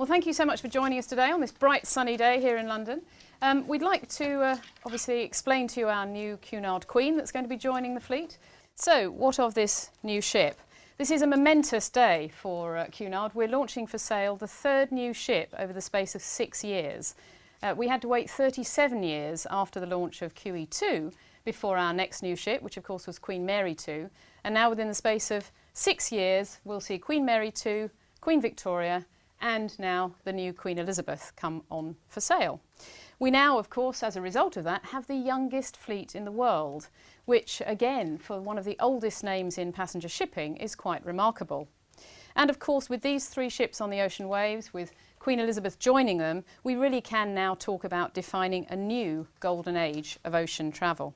Well, thank you so much for joining us today on this bright sunny day here in London. We'd like to obviously explain to you our new Cunard Queen that's going to be joining the fleet. So, what of this new ship? This is a momentous day for Cunard. We're launching for sale the third new ship over the space of 6 years. We had to wait 37 years after the launch of QE2 before our next new ship, which of course was Queen Mary 2. And now within the space of 6 years, we'll see Queen Mary 2, Queen Victoria, and now the new Queen Elizabeth come on for sale. We now, of course, as a result of that, have the youngest fleet in the world, which again, for one of the oldest names in passenger shipping, is quite remarkable. And of course, with these 3 ships on the ocean waves, with Queen Elizabeth joining them, we really can now talk about defining a new golden age of ocean travel.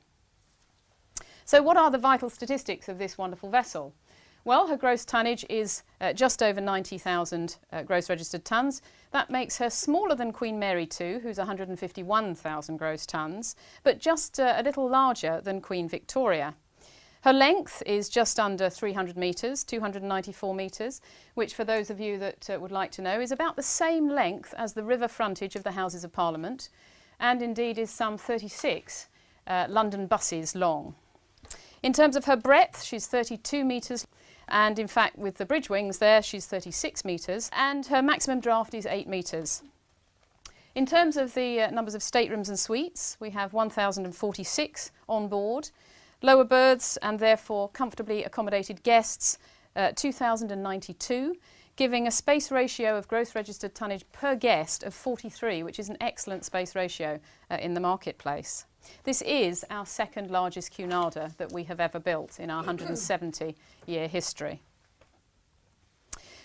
So what are the vital statistics of this wonderful vessel? Well, her gross tonnage is just over 90,000 gross registered tonnes. That makes her smaller than Queen Mary 2, who's 151,000 gross tonnes, but just a little larger than Queen Victoria. Her length is just under 300 metres, 294 metres, which for those of you that would like to know is about the same length as the river frontage of the Houses of Parliament, and indeed is some 36 London buses long. In terms of her breadth, she's 32 metres, and in fact with the bridge wings there she's 36 metres, and her maximum draft is 8 metres. In terms of the numbers of staterooms and suites, we have 1,046 on board, lower berths and therefore comfortably accommodated guests 2,092, giving a space ratio of gross registered tonnage per guest of 43, which is an excellent space ratio in the marketplace. This is our second largest Cunarder that we have ever built in our 170-year history.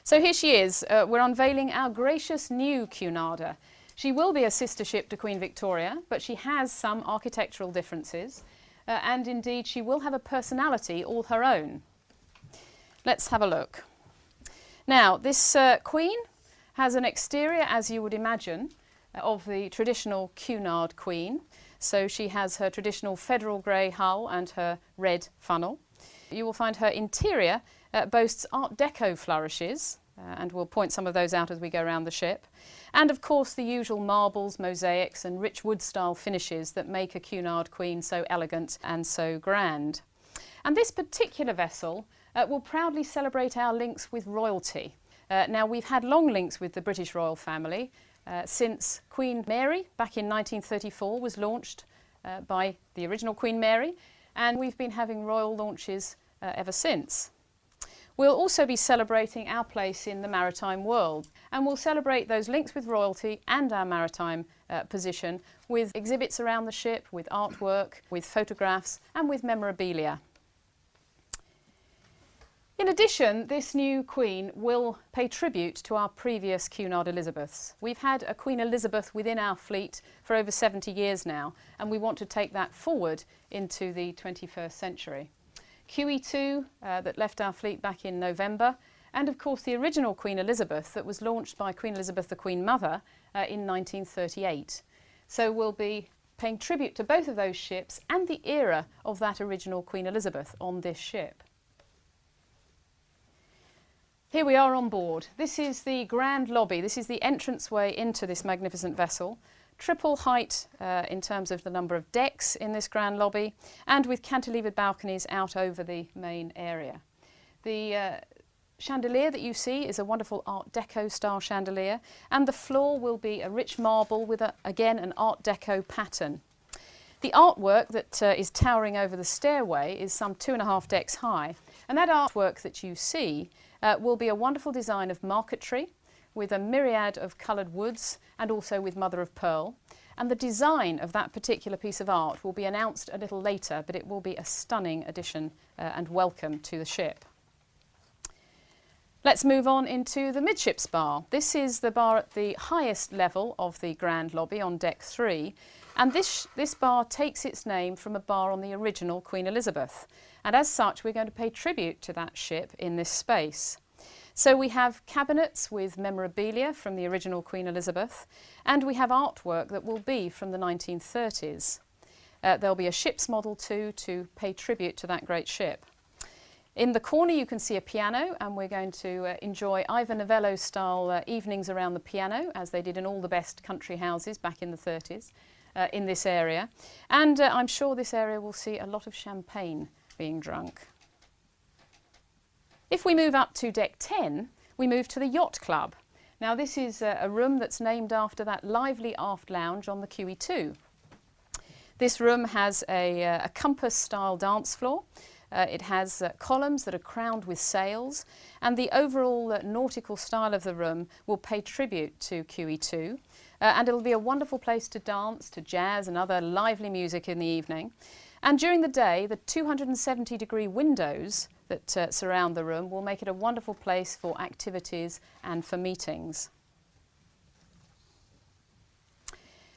So here she is. We're unveiling our gracious new Cunarder. She will be a sister ship to Queen Victoria, but she has some architectural differences, and indeed she will have a personality all her own. Let's have a look. Now, this Queen has an exterior, as you would imagine, of the traditional Cunard Queen. So she has her traditional federal grey hull and her red funnel. You will find her interior boasts Art Deco flourishes, and we'll point some of those out as we go around the ship. And of course the usual marbles, mosaics and rich wood style finishes that make a Cunard Queen so elegant and so grand. And this particular vessel will proudly celebrate our links with royalty. Now we've had long links with the British royal family, since Queen Mary back in 1934 was launched by the original Queen Mary, and we've been having royal launches ever since. We'll also be celebrating our place in the maritime world, and we'll celebrate those links with royalty and our maritime position with exhibits around the ship, with artwork, with photographs and with memorabilia. In addition, this new Queen will pay tribute to our previous Cunard Elizabeths. We've had a Queen Elizabeth within our fleet for over 70 years now, and we want to take that forward into the 21st century. QE2 that left our fleet back in November, and of course the original Queen Elizabeth that was launched by Queen Elizabeth the Queen Mother in 1938. So we'll be paying tribute to both of those ships and the era of that original Queen Elizabeth on this ship. Here we are on board. This is the grand lobby. This is the entranceway into this magnificent vessel. Triple height in terms of the number of decks in this grand lobby, and with cantilevered balconies out over the main area. The chandelier that you see is a wonderful Art Deco style chandelier, and the floor will be a rich marble with again an Art Deco pattern. The artwork that is towering over the stairway is some 2.5 decks high, and that artwork that you see will be a wonderful design of marquetry with a myriad of coloured woods and also with mother of pearl. And the design of that particular piece of art will be announced a little later, but it will be a stunning addition and welcome to the ship. Let's move on into the midships bar. This is the bar at the highest level of the grand lobby on deck 3. And this bar takes its name from a bar on the original Queen Elizabeth. And as such, we're going to pay tribute to that ship in this space. So we have cabinets with memorabilia from the original Queen Elizabeth, and we have artwork that will be from the 1930s. There'll be a ship's model too to pay tribute to that great ship. In the corner you can see a piano, and we're going to enjoy Ivor Novello style evenings around the piano, as they did in all the best country houses back in the 30s in this area. And I'm sure this area will see a lot of champagne being drunk. If we move up to deck 10, we move to the Yacht Club. Now this is a room that's named after that lively aft lounge on the QE2. This room has a compass-style dance floor. It has columns that are crowned with sails, and the overall nautical style of the room will pay tribute to QE2. And it'll be a wonderful place to dance to jazz and other lively music in the evening. And during the day, the 270-degree windows that surround the room will make it a wonderful place for activities and for meetings.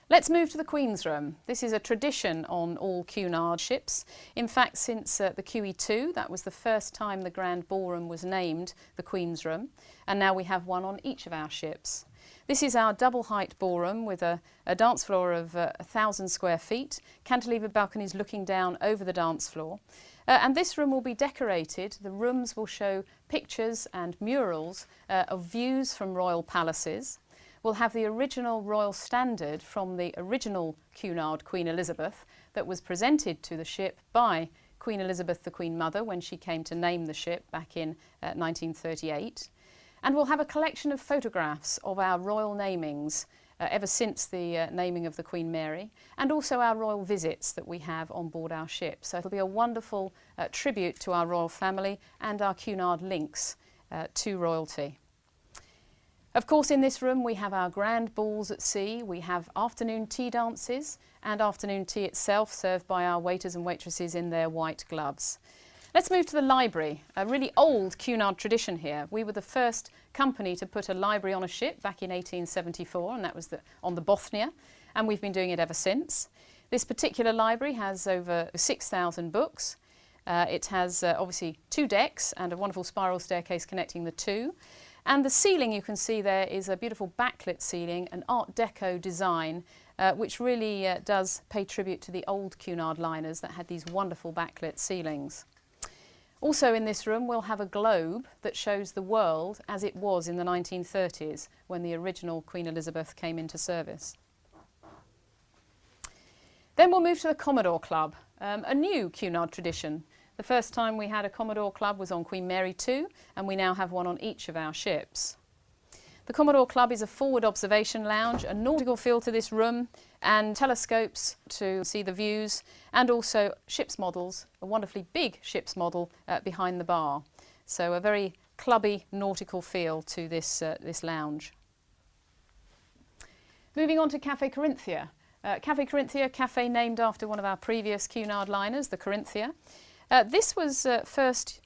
Let's move to the Queen's Room. This is a tradition on all Cunard ships. In fact, since the QE2, that was the first time the Grand Ballroom was named the Queen's Room, and now we have one on each of our ships. This is our double-height ballroom with a dance floor of 1,000 square feet, cantilever balconies looking down over the dance floor. And this room will be decorated. The rooms will show pictures and murals of views from royal palaces. We'll have the original royal standard from the original Cunard Queen Elizabeth that was presented to the ship by Queen Elizabeth, the Queen Mother, when she came to name the ship back in 1938. And we'll have a collection of photographs of our royal namings ever since the naming of the Queen Mary, and also our royal visits that we have on board our ship. So it'll be a wonderful tribute to our royal family and our Cunard links to royalty. Of course, in this room we have our grand balls at sea. We have afternoon tea dances and afternoon tea itself served by our waiters and waitresses in their white gloves. Let's move to the library, a really old Cunard tradition here. We were the first company to put a library on a ship back in 1874, and that was on the Bothnia, and we've been doing it ever since. This particular library has over 6,000 books. It has obviously 2 decks and a wonderful spiral staircase connecting the 2. And the ceiling you can see there is a beautiful backlit ceiling, an Art Deco design, which really does pay tribute to the old Cunard liners that had these wonderful backlit ceilings. Also in this room we'll have a globe that shows the world as it was in the 1930s when the original Queen Elizabeth came into service. Then we'll move to the Commodore Club, a new Cunard tradition. The first time we had a Commodore Club was on Queen Mary 2, and we now have one on each of our ships. The Commodore Club is a forward observation lounge, a nautical feel to this room, and telescopes to see the views, and also ship's models, a wonderfully big ship's model behind the bar. So a very clubby nautical feel to this lounge. Moving on to Cafe Corinthia. Cafe Corinthia, cafe named after one of our previous Cunard liners, the Corinthia. This was first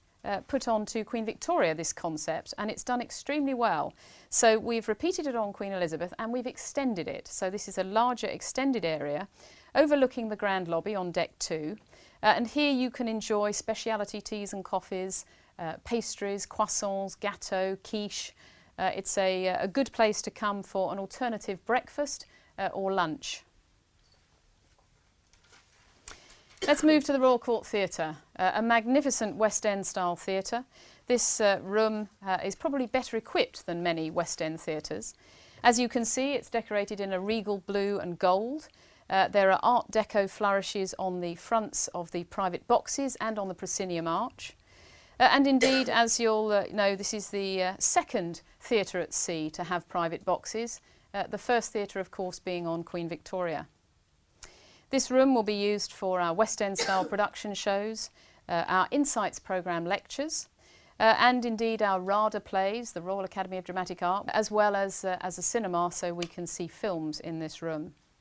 put on to Queen Victoria, this concept, and it's done extremely well. So we've repeated it on Queen Elizabeth and we've extended it. So this is a larger extended area overlooking the grand lobby on deck 2. And here you can enjoy speciality teas and coffees, pastries, croissants, gâteaux, quiche. It's a good place to come for an alternative breakfast or lunch. Let's move to the Royal Court Theatre, a magnificent West End style theatre. This room is probably better equipped than many West End theatres. As you can see, it's decorated in a regal blue and gold. There are Art Deco flourishes on the fronts of the private boxes and on the proscenium arch. And indeed, as you'll know, this is the second theatre at sea to have private boxes, the first theatre, of course, being on Queen Victoria. This room will be used for our West End style production shows, our Insights programme lectures, and indeed our RADA plays, the Royal Academy of Dramatic Art, as well as a cinema, so we can see films in this room.